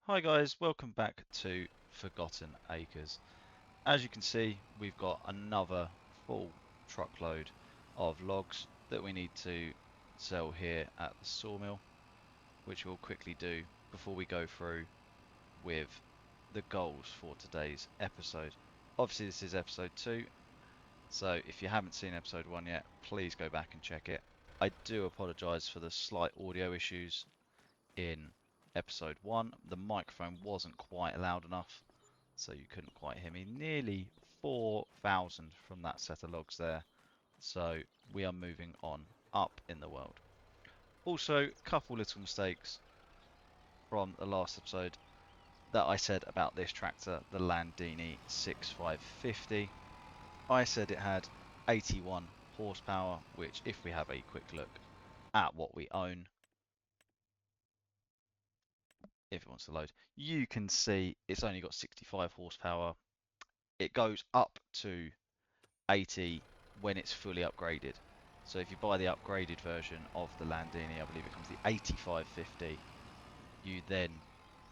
Hi guys, welcome back to Forgotten Acres. As you can see, we've got another full truckload of logs that we need to sell here at the sawmill, which we'll quickly do before we go through with the goals for today's episode. Obviously this is episode 2, so if you haven't seen episode 1 yet, please go back and check it. I do apologise for the slight audio issues in episode 1. The microphone wasn't quite loud enough, so you couldn't quite hear me. Nearly 4,000 from that set of logs there. So we are moving on up in the world. Also, a couple little mistakes from the last episode that I said about this tractor, the Landini 6550. I said it had 81 horsepower, which if we have a quick look at what we own, if it wants to load, you can see it's only got 65 horsepower. It goes up to 80 when it's fully upgraded. So if you buy the upgraded version of the Landini, I believe it comes the 8550, you then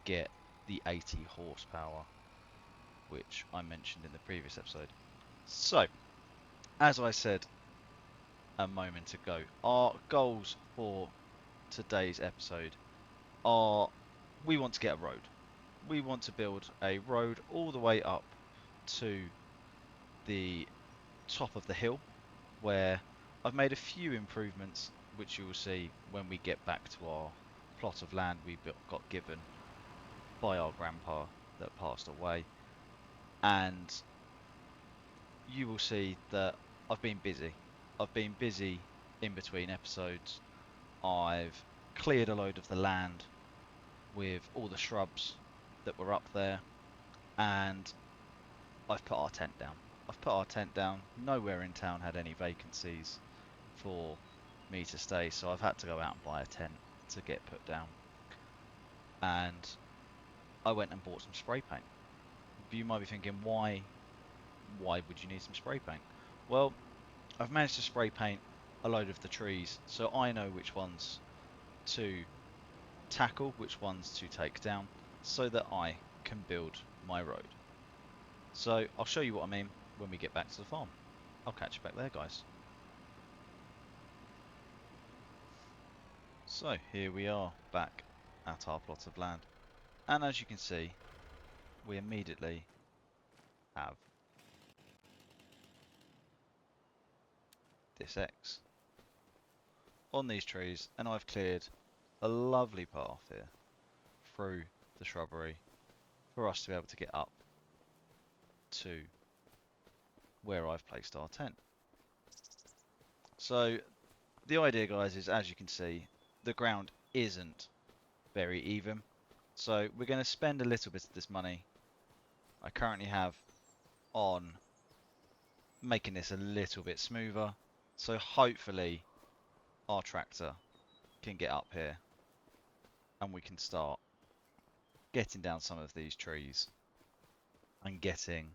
get the 80 horsepower, which I mentioned in the previous episode. So, as I said a moment ago, our goals for today's episode are we want to get a road. We want to build a road all the way up to the top of the hill, where I've made a few improvements which you will see when we get back to our plot of land we got given by our grandpa that passed away, and you will see that I've been busy. I've been busy in between episodes. I've cleared a load of the land with all the shrubs that were up there, and I've put our tent down. I've put our tent down. Nowhere in town had any vacancies for me to stay, so I've had to go out and buy a tent to get put down. And I went and bought some spray paint. You might be thinking, why would you need some spray paint? Well, I've managed to spray paint a load of the trees, so I know which ones to tackle, which ones to take down, so that I can build my road. So I'll show you what I mean when we get back to the farm. I'll catch you back there, guys. So here we are back at our plot of land, and as you can see, we immediately have this X on these trees, and I've cleared a lovely path here through the shrubbery for us to be able to get up to where I've placed our tent. So the idea, guys, is as you can see, the ground isn't very even, so we're going to spend a little bit of this money I currently have on making this a little bit smoother, so hopefully our tractor can get up here and we can start getting down some of these trees and getting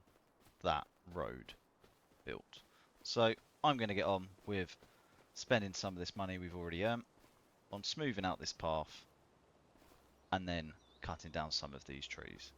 that road built. So I'm going to get on with spending some of this money we've already earned on smoothing out this path and then cutting down some of these trees.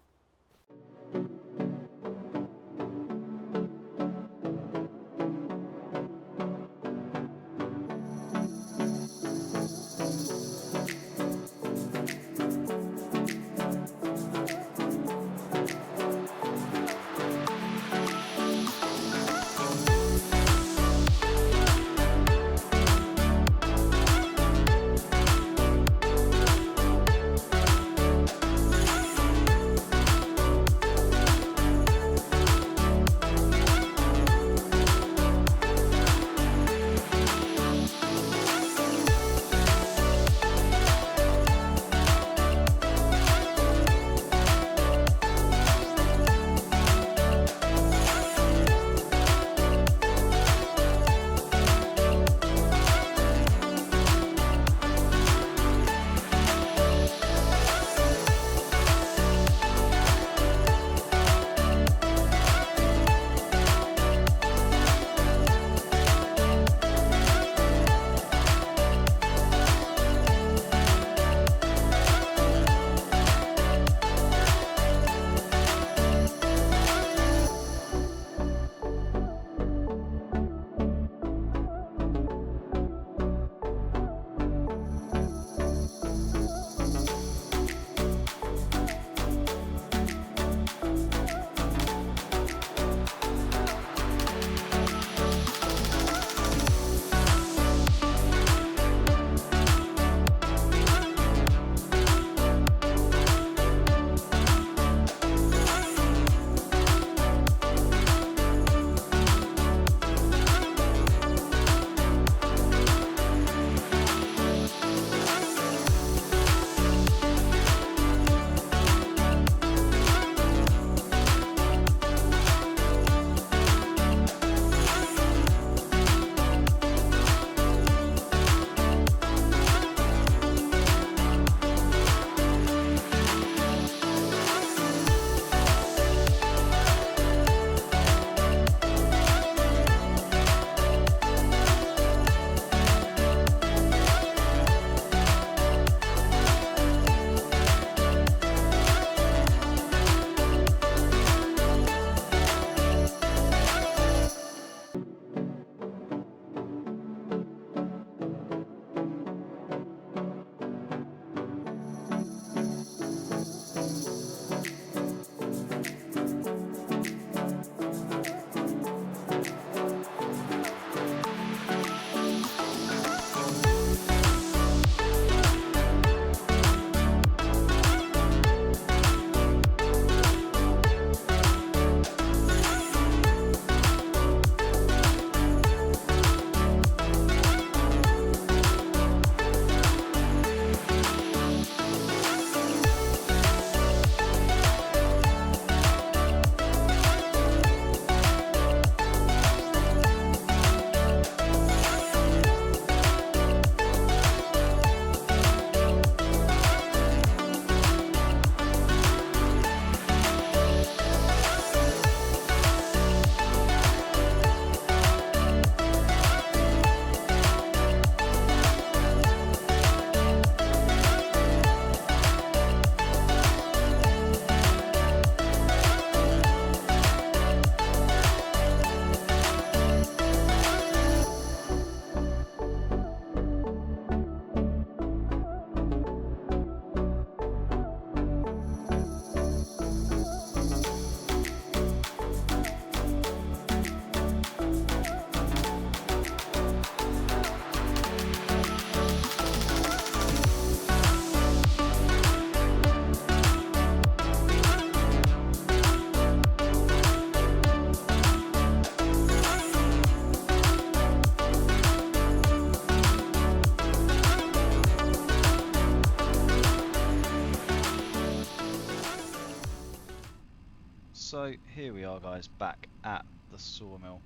So here we are guys, back at the sawmill.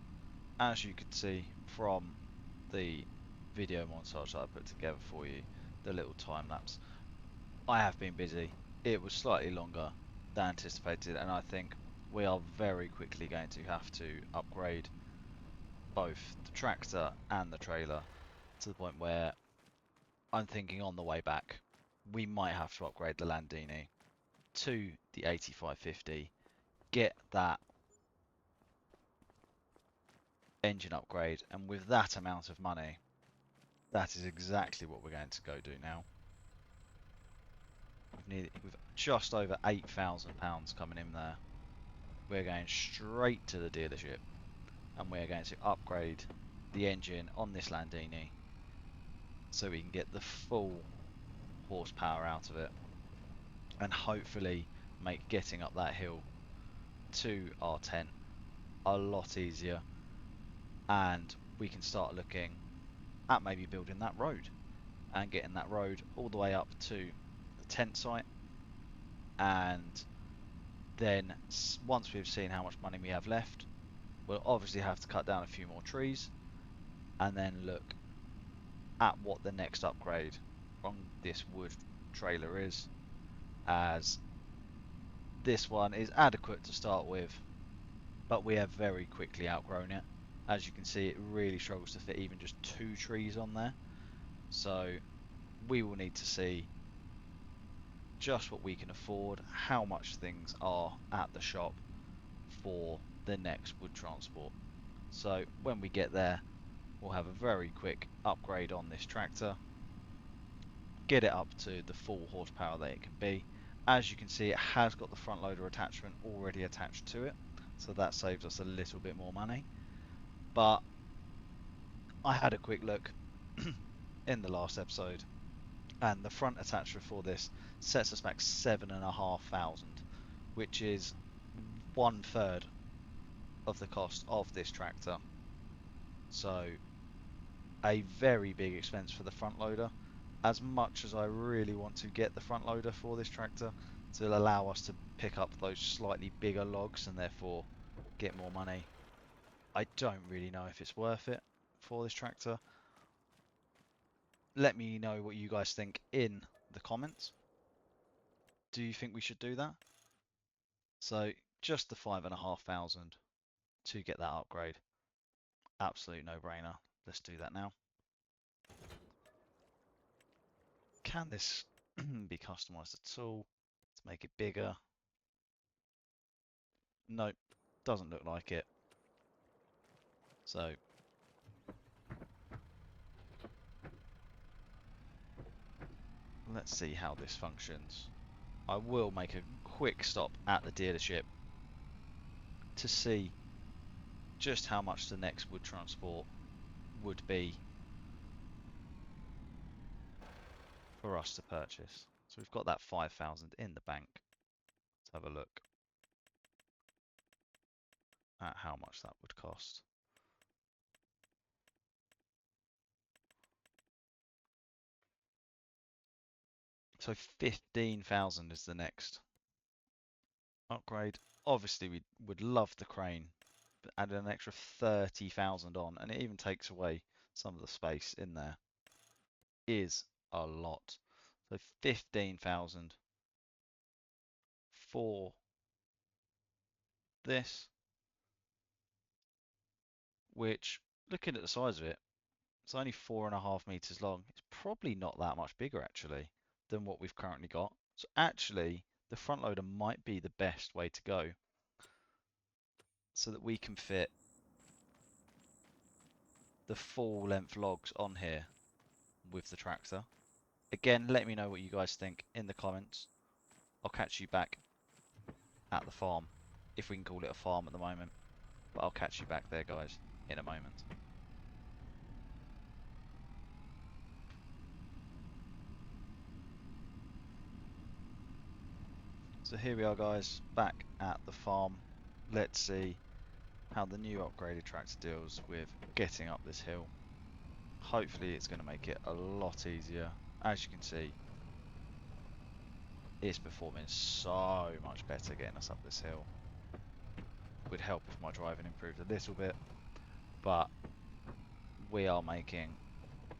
As you could see from the video montage that I put together for you, the little time lapse, I have been busy. It was slightly longer than anticipated, and I think we are very quickly going to have to upgrade both the tractor and the trailer to the point where I'm thinking on the way back we might have to upgrade the Landini to the 8550, get that engine upgrade, and with that amount of money, that is exactly what we're going to go do now. We've just over £8,000 coming in there. We're going straight to the dealership and we're going to upgrade the engine on this Landini so we can get the full horsepower out of it and hopefully make getting up that hill to our tent a lot easier, and we can start looking at maybe building that road and getting that road all the way up to the tent site. And then once we've seen how much money we have left, we'll obviously have to cut down a few more trees and then look at what the next upgrade on this wood trailer is, as this one is adequate to start with, but we have very quickly outgrown it. As you can see, it really struggles to fit even just 2 trees on there, so we will need to see just what we can afford, how much things are at the shop for the next wood transport. So when we get there, we'll have a very quick upgrade on this tractor, get it up to the full horsepower that it can be. As you can see, it has got the front loader attachment already attached to it, so that saves us a little bit more money. But I had a quick look in the last episode, and the front attachment for this sets us back 7,500, which is 1/3 of the cost of this tractor. So a very big expense for the front loader. As much as I really want to get the front loader for this tractor to allow us to pick up those slightly bigger logs and therefore get more money, I don't really know if it's worth it for this tractor. Let me know what you guys think in the comments. Do you think we should do that? So just the 5,500 to get that upgrade. Absolute no-brainer. Let's do that now. Can this be customized at all to make it bigger? Nope, doesn't look like it. So let's see how this functions. I will make a quick stop at the dealership to see just how much the next wood transport would be for us to purchase. So we've got that 5,000 in the bank. Let's have a look at how much that would cost. So 15,000 is the next upgrade. Obviously we would love the crane, but add an extra 30,000 on, and it even takes away some of the space in there. Is a lot. So 15,000 for this, which, looking at the size of it, it's only 4.5 meters long. It's probably not that much bigger actually than what we've currently got. So actually the front loader might be the best way to go, so that we can fit the full length logs on here with the tractor. Again, let me know what you guys think in the comments. I'll catch you back at the farm, if we can call it a farm at the moment, but I'll catch you back there guys in a moment. So here we are guys, back at the farm. Let's see how the new upgraded tractor deals with getting up this hill. Hopefully it's going to make it a lot easier. As you can see, it's performing so much better getting us up this hill. would help if my driving improved a little bit, but we are making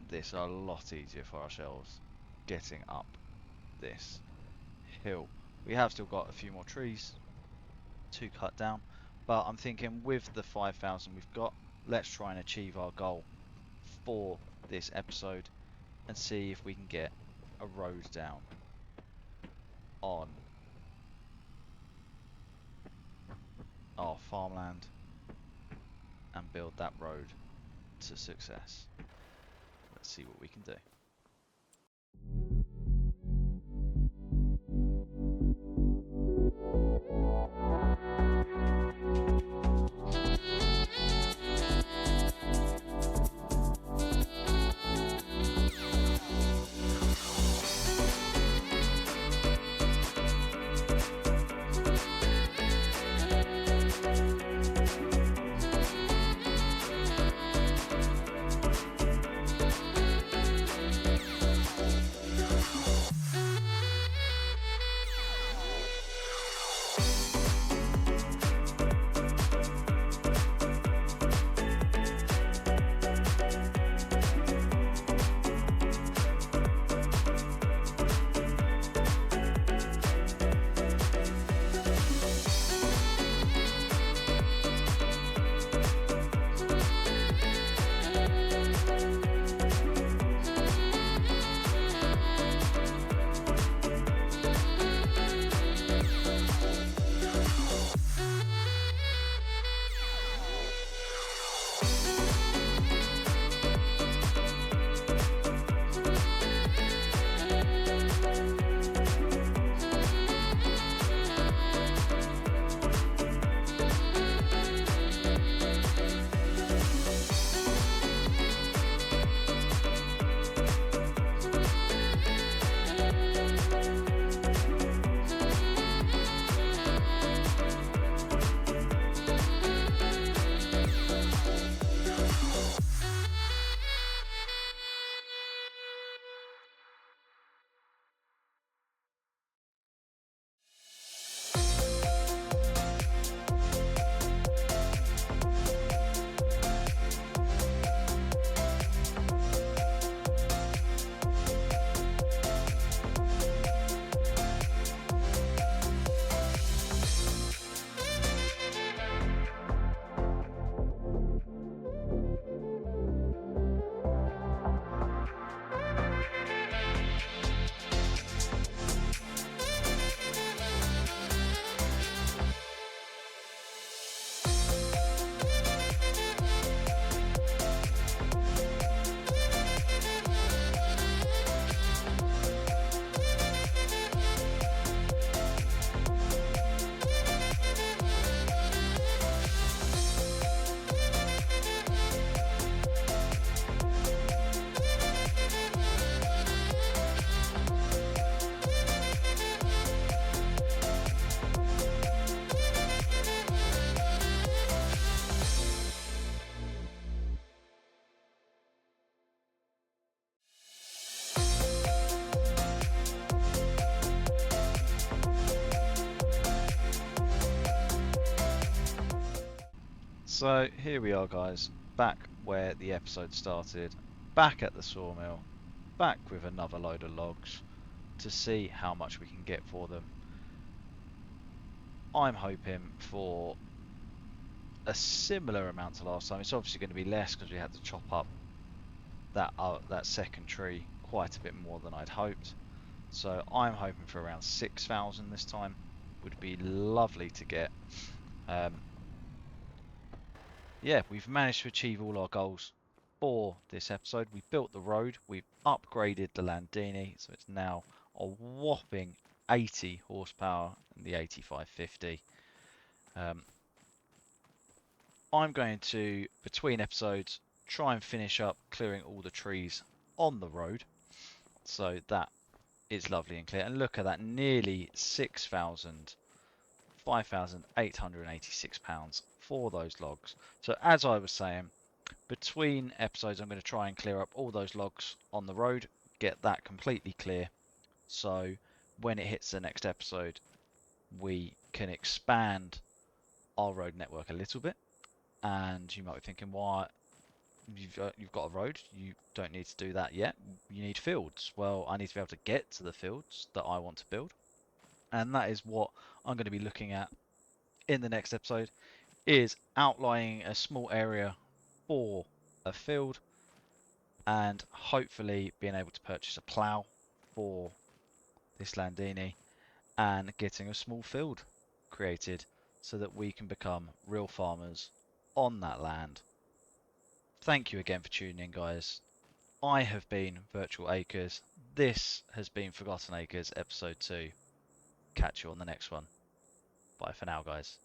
this a lot easier for ourselves getting up this hill. We have still got a few more trees to cut down, but I'm thinking with the 5,000 we've got, let's try and achieve our goal for this episode and see if we can get a road down on our farmland and build that road to success. Let's see what we can do. So here we are, guys, back where the episode started, back at the sawmill, back with another load of logs to see how much we can get for them. I'm hoping for a similar amount to last time. It's obviously going to be less because we had to chop up that second tree quite a bit more than I'd hoped. So I'm hoping for around 6,000 this time. Would be lovely to get. Yeah, we've managed to achieve all our goals for this episode. We built the road, we've upgraded the Landini, so it's now a whopping 80 horsepower in the 8550. I'm going to, between episodes, try and finish up clearing all the trees on the road, so that is lovely and clear. And look at that, nearly 6,000, 5,886 pounds for those logs. So as I was saying, between episodes I'm going to try and clear up all those logs on the road, get that completely clear, so when it hits the next episode we can expand our road network a little bit. And you might be thinking, why? You've got a road, you don't need to do that yet. You need fields. Well, I need to be able to get to the fields that I want to build. And that is what I'm going to be looking at in the next episode, is outlining a small area for a field and hopefully being able to purchase a plough for this Landini and getting a small field created so that we can become real farmers on that land. Thank you again for tuning in, guys. I have been Virtual Acres. This has been Forgotten Acres episode 2. Catch you on the next one. Bye for now, guys.